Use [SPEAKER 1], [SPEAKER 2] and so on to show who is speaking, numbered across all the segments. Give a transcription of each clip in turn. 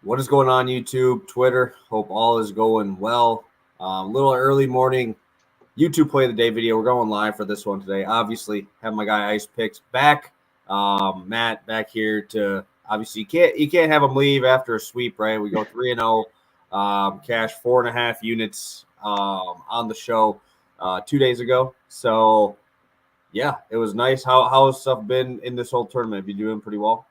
[SPEAKER 1] What is going on, YouTube, Twitter? Hope all is going well. Little early morning YouTube play of the day video. We're going live for this one today. Obviously, have my guy Ice Picks back. Matt back here to obviously you can't have him leave after a sweep, right? We go 3-0. Cash 4.5 units on the show 2 days ago. So yeah, it was nice. How has stuff been in this whole tournament? Have you doing pretty well?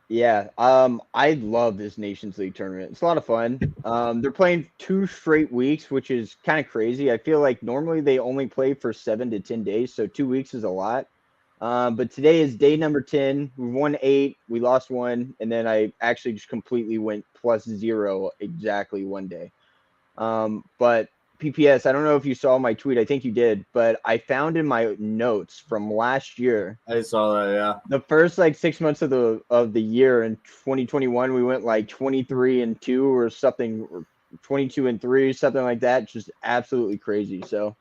[SPEAKER 2] Yeah, I love this Nations League tournament. It's a lot of fun. They're playing 2 straight weeks, which is kind of crazy. I feel like normally they only play for 7 to 10 days, so 2 weeks is a lot. But today is day number 10. We won 8, we lost 1, and then I actually just completely went +0 exactly one day. But PPS, I don't know if you saw my tweet. I think you did, but I found in my notes from last year
[SPEAKER 1] I saw that, yeah.
[SPEAKER 2] the first like 6 months of the year in 2021, we went like 23-2 or something, or 22-3, something like that. Just absolutely crazy. So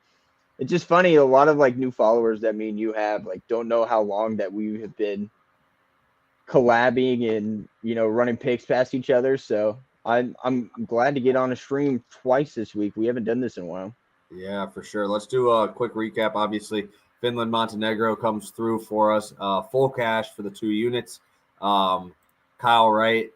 [SPEAKER 2] it's just funny. A lot of like new followers that me and you have like don't know how long that we have been collabing and running picks past each other. So I'm glad to get on a stream twice this week. We haven't done this in a while.
[SPEAKER 1] Yeah, for sure. Let's do a quick recap. Obviously, Finland Montenegro comes through for us. Full cash for the 2 units. Kyle Wright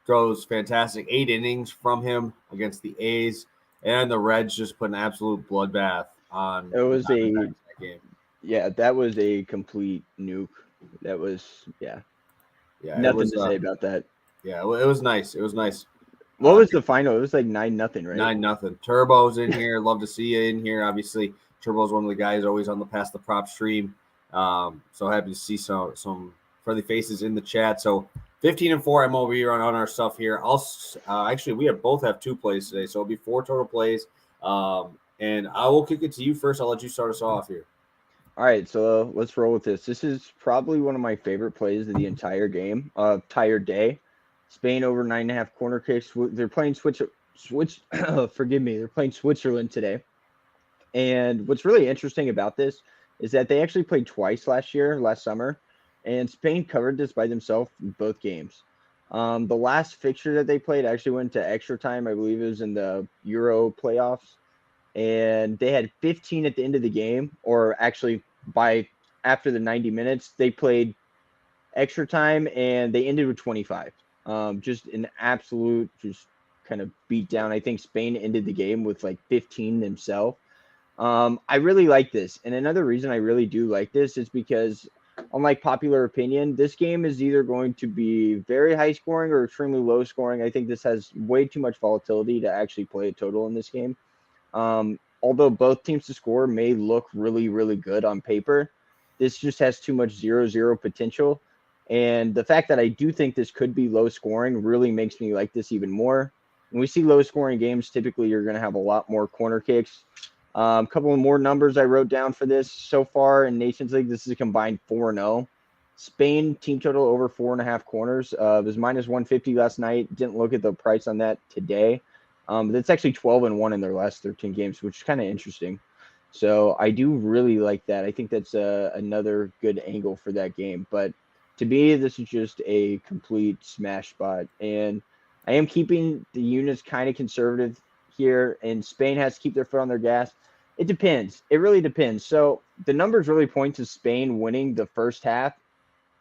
[SPEAKER 1] throws fantastic 8 innings from him against the A's, and the Reds just put an absolute bloodbath on
[SPEAKER 2] It
[SPEAKER 1] the
[SPEAKER 2] was
[SPEAKER 1] Diamondbacks that game.
[SPEAKER 2] Yeah, that was a complete nuke. That was
[SPEAKER 1] Yeah, it
[SPEAKER 2] nothing
[SPEAKER 1] was.
[SPEAKER 2] to say about that.
[SPEAKER 1] Yeah, it was nice. It was nice.
[SPEAKER 2] What was the final? It was like 9-0, right?
[SPEAKER 1] 9-0. Turbo's in here. Love to see you in here. Obviously, Turbo's one of the guys always on the Pass the Prop stream. So happy to see some friendly faces in the chat. So 15-4 MLB on our stuff here. Actually, we both have 2 plays today, so it'll be 4 total plays. And I will kick it to you first. I'll let you start us off here.
[SPEAKER 2] All right, so let's roll with this. This is probably one of my favorite plays of the entire game, entire day. Spain over 9.5 corner kicks. They're playing forgive me. They're playing Switzerland today. And what's really interesting about this is that they actually played twice last summer, and Spain covered this by themselves in both games. The last fixture that they played actually went to extra time. I believe it was in the Euro playoffs, and they had 15 at the end of the game, or actually by after the 90 minutes, they played extra time and they ended with 25. Just an absolute just kind of beat down. I think Spain ended the game with like 15 themselves. I really like this. And another reason I really do like this is because, unlike popular opinion, this game is either going to be very high scoring or extremely low scoring. I think this has way too much volatility to actually play a total in this game. Although both teams to score may look really, really good on paper, this just has too much 0-0 potential. And the fact that I do think this could be low scoring really makes me like this even more. When we see low scoring games, typically you're going to have a lot more corner kicks. A couple of more numbers I wrote down for this so far in Nations League. This is a combined 4-0. Spain team total over 4.5 corners. It was -150 last night. Didn't look at the price on that today. That's actually 12-1 in their last 13 games, which is kind of interesting. So I do really like that. I think that's another good angle for that game. But to me, this is just a complete smash spot. And I am keeping the units kind of conservative here, and Spain has to keep their foot on their gas. It depends. It really depends. So the numbers really point to Spain winning the first half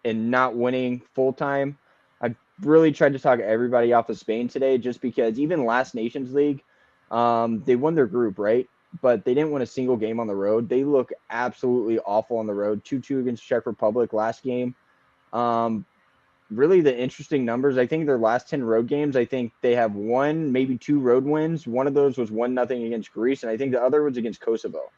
[SPEAKER 2] and not winning full time. I really tried to talk everybody off of Spain today just because even last Nations League, they won their group, right? But they didn't win a single game on the road. They look absolutely awful on the road. 2-2 against Czech Republic last game. Really the interesting numbers, I think their last 10 road games, I think they have 1, maybe 2 road wins. One of those was 1-0 against Greece, and I think the other was against Kosovo.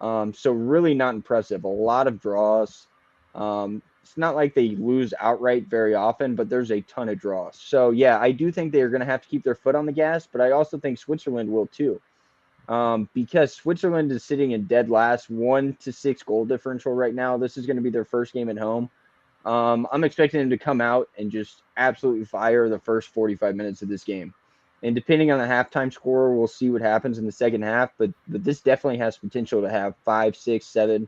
[SPEAKER 2] So really not impressive. A lot of draws. It's not like they lose outright very often, but there's a ton of draws. So, yeah, I do think they're going to have to keep their foot on the gas, but I also think Switzerland will too. Because Switzerland is sitting in dead last, 1-6 goal differential right now. This is going to be their first game at home. I'm expecting them to come out and just absolutely fire the first 45 minutes of this game. And depending on the halftime score, we'll see what happens in the second half. But this definitely has potential to have 5, 6, 7,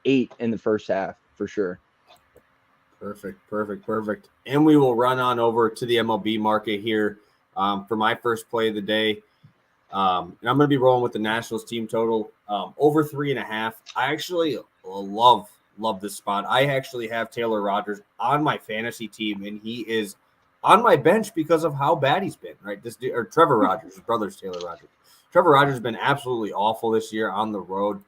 [SPEAKER 2] 8 in the first half for sure.
[SPEAKER 1] Perfect. And we will run on over to the MLB market here. for my first play of the day. And I'm going to be rolling with the Nationals team total over 3.5. I actually love this spot. I actually have Taylor Rogers on my fantasy team, and he is on my bench because of how bad he's been. Right, Trevor Rogers, his brother's Taylor Rogers. Trevor Rogers has been absolutely awful this year on the road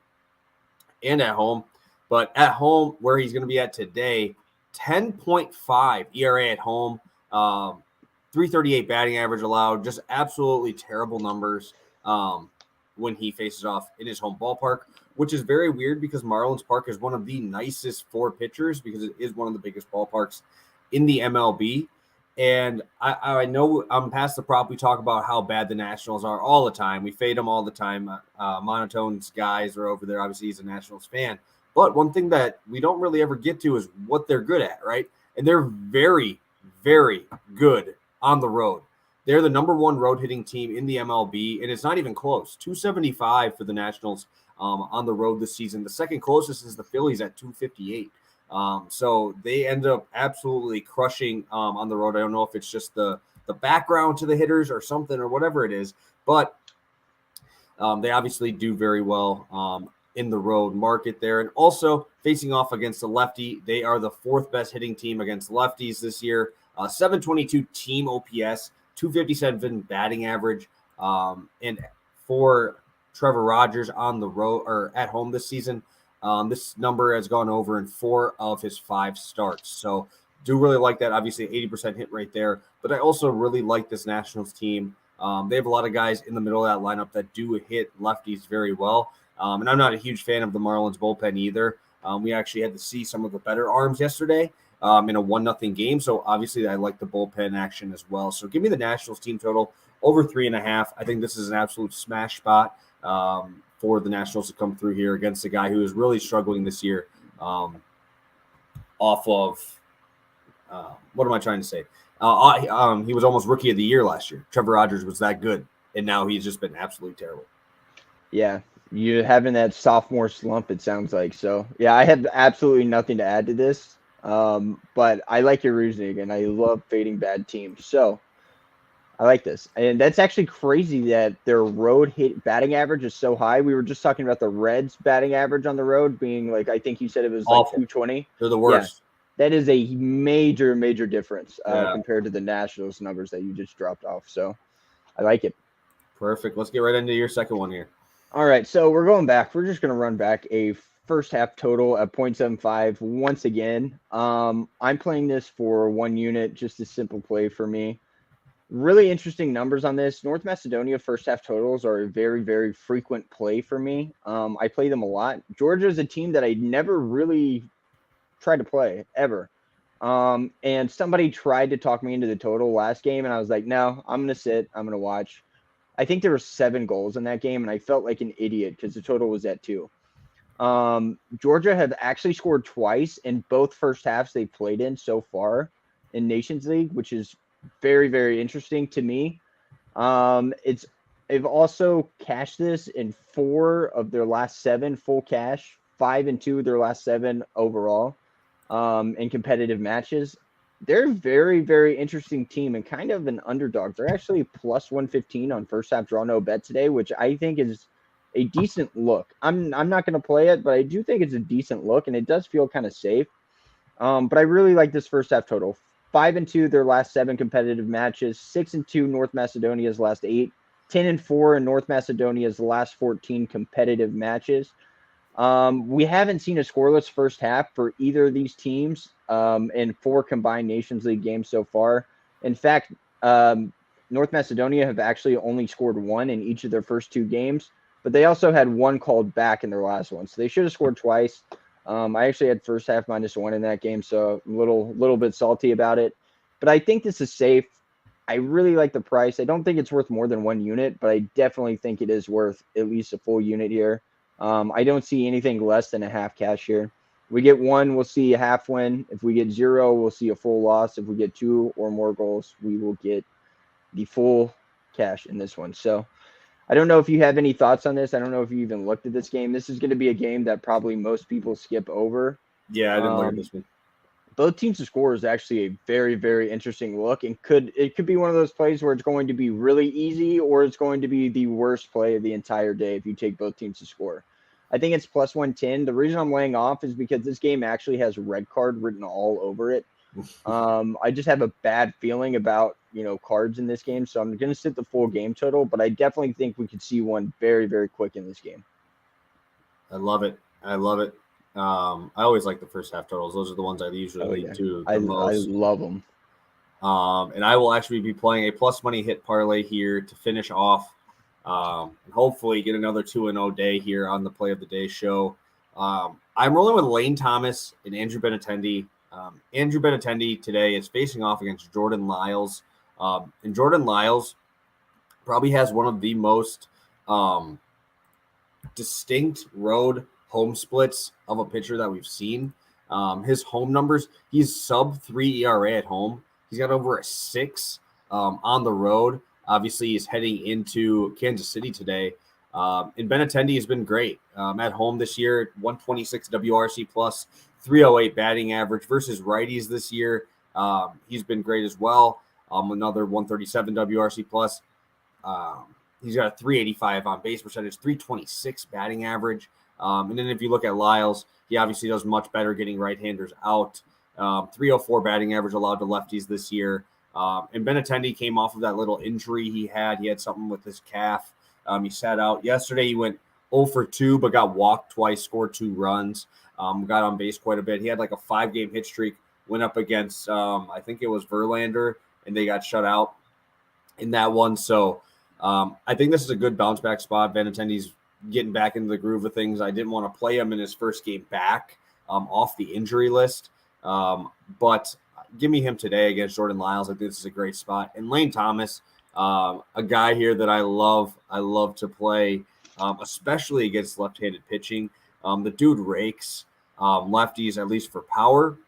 [SPEAKER 1] and at home. But at home, where he's going to be at today, 10.5 ERA at home, 338 batting average allowed, just absolutely terrible numbers when he faces off in his home ballpark, which is very weird because Marlins Park is one of the nicest for pitchers because it is one of the biggest ballparks in the MLB. And I know I'm past the prop. We talk about how bad the Nationals are all the time. We fade them all the time. Monotone's guys are over there. Obviously, he's a Nationals fan. But one thing that we don't really ever get to is what they're good at, right? And they're very, very good on the road. They're the number one road hitting team in the MLB, and it's not even close. 275 for the Nationals on the road this season. The second closest is the Phillies at 258. So they end up absolutely crushing on the road. I don't know if it's just the background to the hitters or something or whatever it is, but they obviously do very well in the road market there. And also facing off against the lefty, they are the fourth best hitting team against lefties this year. 722 team OPS, 257 batting average. And for Trevor Rogers on the road or at home this season, this number has gone over in 4 of his 5 starts. So do really like that. Obviously 80% hit rate there, but I also really like this Nationals team. They have a lot of guys in the middle of that lineup that do hit lefties very well. And I'm not a huge fan of the Marlins bullpen either. We actually had to see some of the better arms yesterday in a 1-0 game. So obviously I like the bullpen action as well. So give me the Nationals team total over 3.5. I think this is an absolute smash spot for the Nationals to come through here against a guy who is really struggling this year off of what am I trying to say? He was almost rookie of the year last year. Trevor Rogers was that good, and now he's just been absolutely terrible.
[SPEAKER 2] Yeah, you're having that sophomore slump, it sounds like. So, yeah, I have absolutely nothing to add to this, but I like your reasoning, and I love fading bad teams. So, I like this. And that's actually crazy that their road hit batting average is so high. We were just talking about the Reds batting average on the road being like, I think you said it was
[SPEAKER 1] Awful.
[SPEAKER 2] like 220.
[SPEAKER 1] They're the worst.
[SPEAKER 2] Yeah, that is a major, major difference compared to the Nationals numbers that you just dropped off. So I like it.
[SPEAKER 1] Perfect. Let's get right into your second one here.
[SPEAKER 2] All right. So we're going back. We're just going to run back a first half total at 0.75 once again. I'm playing this for 1 unit, just a simple play for me. Really interesting numbers on this. North Macedonia first half totals are a very, very frequent play for me. I play them a lot. Georgia is a team that I never really tried to play ever. And somebody tried to talk me into the total last game, and I was like, no, I'm going to sit. I'm going to watch. I think there were 7 goals in that game, and I felt like an idiot because the total was at 2. Georgia have actually scored twice in both first halves they've played in so far in Nations League, which is very, very interesting to me. They've also cashed this in 4 of their last 7 full cash, 5 and 2 of their last 7 overall in competitive matches. They're a very, very interesting team and kind of an underdog. They're actually plus 115 on first half draw no bet today, which I think is a decent look. I'm not going to play it, but I do think it's a decent look, and it does feel kind of safe. But I really like this first half total. 5 and 2 their last 7 competitive matches, 6 and 2 North Macedonia's last 8, 10 and 4 in North Macedonia's last 14 competitive matches. We haven't seen a scoreless first half for either of these teams in 4 combined Nations League games so far. In fact, North Macedonia have actually only scored 1 in each of their first 2 games, but they also had 1 called back in their last one. So they should have scored twice. I actually had first half -1 in that game, so I'm a little bit salty about it. But I think this is safe. I really like the price. I don't think it's worth more than 1 unit, but I definitely think it is worth at least a full unit here. I don't see anything less than a half cash here. If we get 1, we'll see a half win. If we get 0, we'll see a full loss. If we get 2 or more goals, we will get the full cash in this one. So I don't know if you have any thoughts on this. I don't know if you even looked at this game. This is going to be a game that probably most people skip over.
[SPEAKER 1] Yeah, I didn't look at this one.
[SPEAKER 2] both teams to score is actually a very, very interesting look, and it could be one of those plays where it's going to be really easy, or it's going to be the worst play of the entire day if you take both teams to score. I think it's plus 110. The reason I'm laying off is because this game actually has red card written all over it. I just have a bad feeling about, cards in this game, so I'm going to sit the full game total, but I definitely think we could see one very, very quick in this game.
[SPEAKER 1] I love it. I always like the first half totals. Those are the ones I usually do the most.
[SPEAKER 2] I love them.
[SPEAKER 1] And I will actually be playing a plus money hit parlay here to finish off, and hopefully get another 2-0 day here on the Play of the Day show. I'm rolling with Lane Thomas and Andrew Benintendi. Andrew Benintendi today is facing off against Jordan Lyles. And Jordan Lyles probably has one of the most distinct road home splits of a pitcher that we've seen. His home numbers, he's sub 3 ERA at home. He's got over a 6 on the road. Obviously, he's heading into Kansas City today. And Benintendi has been great at home this year, 126 WRC plus, 308 batting average versus righties this year. He's been great as well. Another 137 WRC plus. He's got a 385 on base percentage, 326 batting average. And then if you look at Lyles, he obviously does much better getting right-handers out. 304 batting average allowed to lefties this year. And Benintendi came off of that little injury he had. He had something with his calf. He sat out. Yesterday he went 0 for 2, but got walked twice, scored 2 runs. Got on base quite a bit. He had like a 5-game hit streak, went up against, I think it was Verlander, and they got shut out in that one. So I think this is a good bounce back spot. Benintendi's getting back into the groove of things. I didn't want to play him in his first game back off the injury list. But give me him today against Jordan Lyles. I think this is a great spot. And Lane Thomas, a guy here that I love to play, especially against left-handed pitching. The dude rakes lefties, at least for power,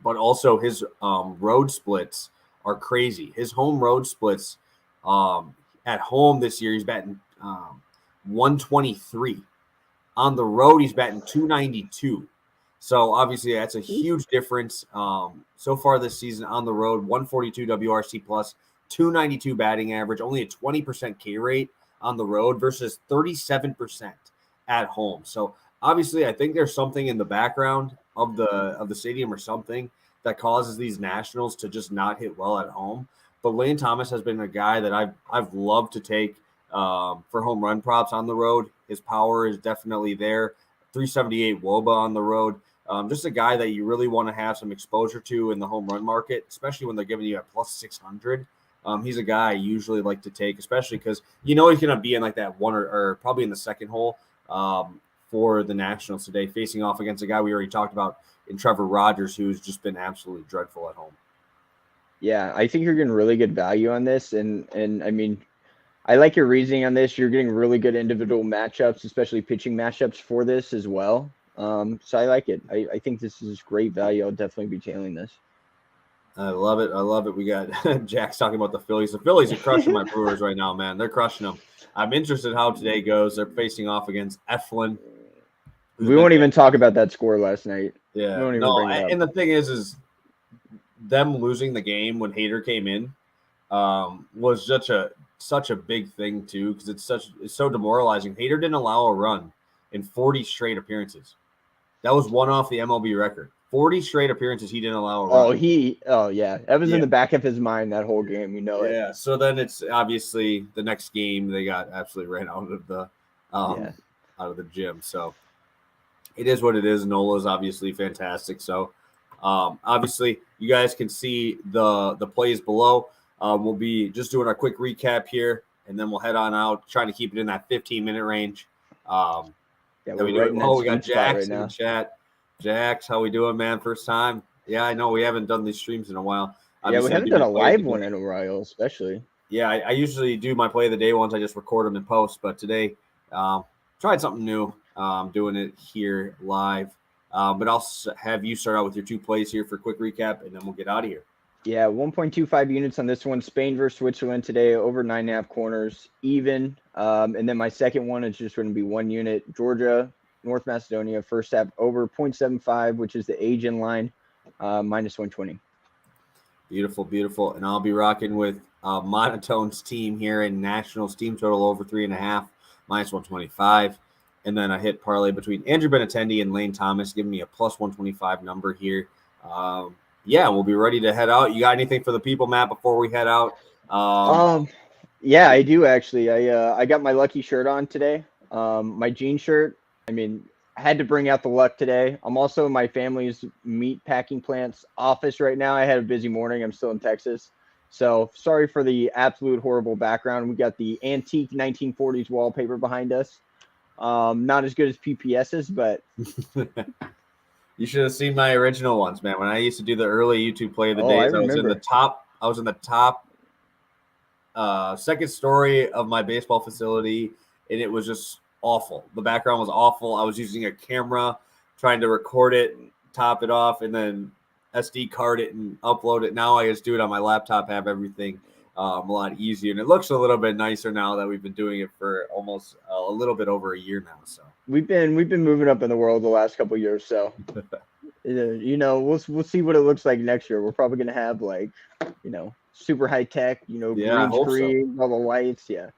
[SPEAKER 1] but also his road splits are crazy. His home road splits at home this year, he's batting 123. On the road, he's batting 292. So obviously that's a huge difference. So far this season on the road, 142 WRC plus, 292 batting average, only a 20% K rate on the road versus 37% at home. So obviously I think there's something in the background of the stadium or something that causes these Nationals to just not hit well at home. But Lane Thomas has been a guy that I've loved to take for home run props on the road. His power is definitely there. 378 WOBA on the road. Just a guy that you really want to have some exposure to in the home run market, especially when they're giving you a plus 600. He's a guy I usually like to take, especially because he's going to be in like that one or probably in the second hole for the Nationals today, facing off against a guy we already talked about in Trevor Rogers, who's just been absolutely dreadful at home.
[SPEAKER 2] Yeah, I think you're getting really good value on this. And I mean, I like your reasoning on this. You're getting really good individual matchups, especially pitching matchups for this as well. So I like it. I think this is great value. I'll definitely be tailing this.
[SPEAKER 1] I love it. We got Jack's talking about the Phillies. The Phillies are crushing my Brewers right now, man. They're crushing them. I'm interested how today goes. They're facing off against Eflin.
[SPEAKER 2] We won't even talk about that score last night.
[SPEAKER 1] Yeah. No, and the thing is them losing the game when Hader came in was such a big thing too, because it's so demoralizing. Hader didn't allow a run in 40 straight appearances. That was one off the MLB record. 40 straight appearances he didn't allow a run.
[SPEAKER 2] Oh yeah. That was in the back of his mind that whole game, it.
[SPEAKER 1] Yeah. So then it's obviously the next game they got absolutely ran out of the out of the gym. So it is what it is. Nola's obviously fantastic. So obviously you guys can see the plays below. We'll be just doing a quick recap here, and then we'll head on out, trying to keep it in that 15-minute range. We got Jax in the chat. Jax, how we doing, man? First time? Yeah, I know we haven't done these streams in a while.
[SPEAKER 2] Obviously, we haven't done a live one in a while, especially.
[SPEAKER 1] Yeah, I usually do my play of the day ones. I just record them in post, but today tried something new. Doing it here live. But I'll have you start out with your 2 plays here for a quick recap, and then we'll get out of here.
[SPEAKER 2] Yeah, 1.25 units on this one. Spain versus Switzerland today, over 9.5 corners, even. And then my second one is just going to be 1 unit. Georgia, North Macedonia, first half over 0.75, which is the age in line. -120.
[SPEAKER 1] Beautiful, beautiful. And I'll be rocking with Monotone's team here in Nationals team total over 3.5, -125. And then I hit parlay between Andrew Benintendi and Lane Thomas, giving me a +125 number here. Yeah, we'll be ready to head out. You got anything for the people, Matt, before we head out?
[SPEAKER 2] Yeah, I do actually. I got my lucky shirt on today. My jean shirt. I mean, I had to bring out the luck today. I'm also in my family's meat packing plant's office right now. I had a busy morning. I'm still in Texas. So sorry for the absolute horrible background. We got the antique 1940s wallpaper behind us. Not as good as PPS's, but
[SPEAKER 1] You should have seen my original ones, man. When I used to do the early YouTube play of the days, I was in the top second story of my baseball facility, and it was just awful. The background was awful. I was using a camera trying to record it, top it off, and then SD card it and upload it. Now I just do it on my laptop, have everything a lot easier, and it looks a little bit nicer now that we've been doing it for almost a little bit over a year now. So
[SPEAKER 2] we've been moving up in the world the last couple of years. So we'll see what it looks like next year. We're probably gonna have super high tech, green screen, all the lights. Yeah.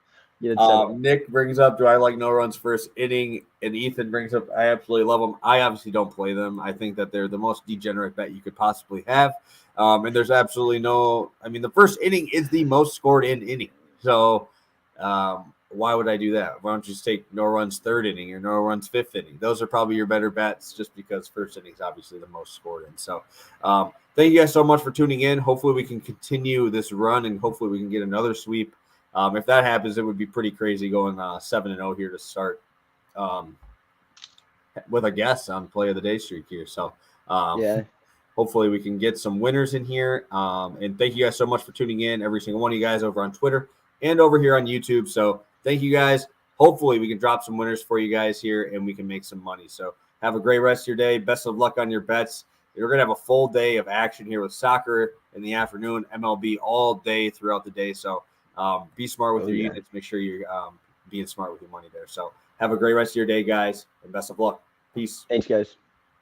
[SPEAKER 1] Nick brings up, do I like no runs first inning? And Ethan brings up, I absolutely love them. I obviously don't play them. I think that they're the most degenerate bet you could possibly have. And there's absolutely the first inning is the most scored in inning. So why would I do that? Why don't you just take no runs third inning or no runs fifth inning? Those are probably your better bets just because first inning is obviously the most scored in. So thank you guys so much for tuning in. Hopefully we can continue this run and hopefully we can get another sweep. If that happens, it would be pretty crazy going 7-0 here to start with a guess on play of the day streak here. So hopefully we can get some winners in here. And thank you guys so much for tuning in, every single one of you guys over on Twitter and over here on YouTube. So thank you guys. Hopefully we can drop some winners for you guys here and we can make some money. So have a great rest of your day. Best of luck on your bets. You're going to have a full day of action here with soccer in the afternoon, MLB all day throughout the day. So be smart with your units. Make sure you're being smart with your money there. So have a great rest of your day, guys, and best of luck. Peace.
[SPEAKER 2] Thanks, guys.